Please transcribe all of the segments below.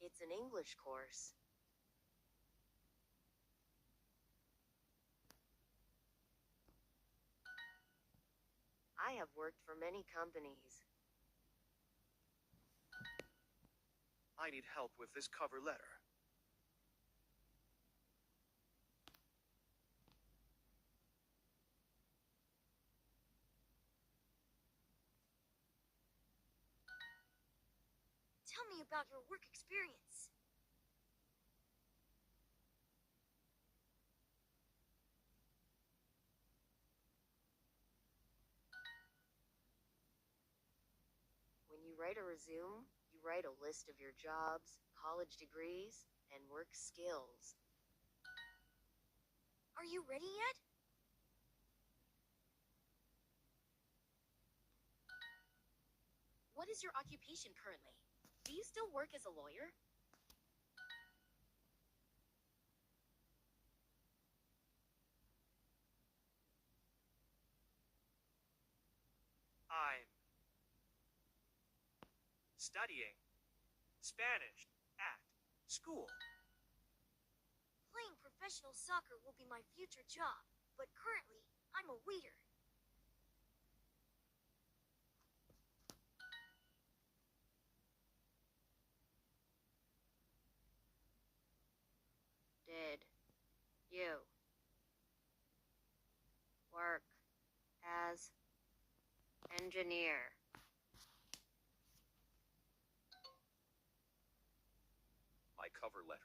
It's an English course. I have worked for many companies. I need help with this cover letter. Tell me about your work experience. When you write a resume, you write a list of your jobs, college degrees, and work skills. Are you ready yet? What is your occupation currently? Do you still work as a lawyer? I'm studying Spanish at school. Playing professional soccer will be my future job, but currently, I'm a waiter. Did you work as engineer? My cover letter.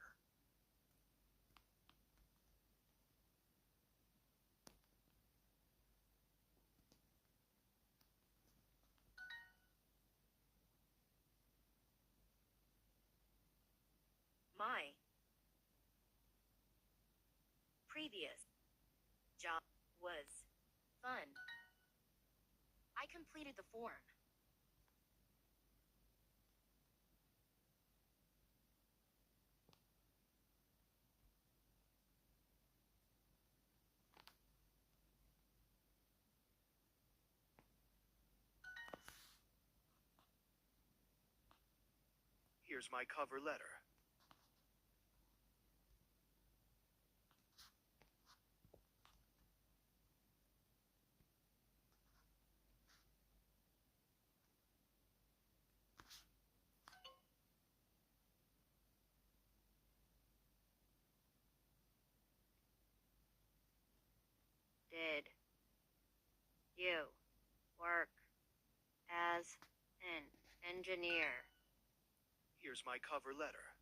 My previous job was fun. I completed the form. Here's my cover letter. Did you work as an engineer? Here's my cover letter.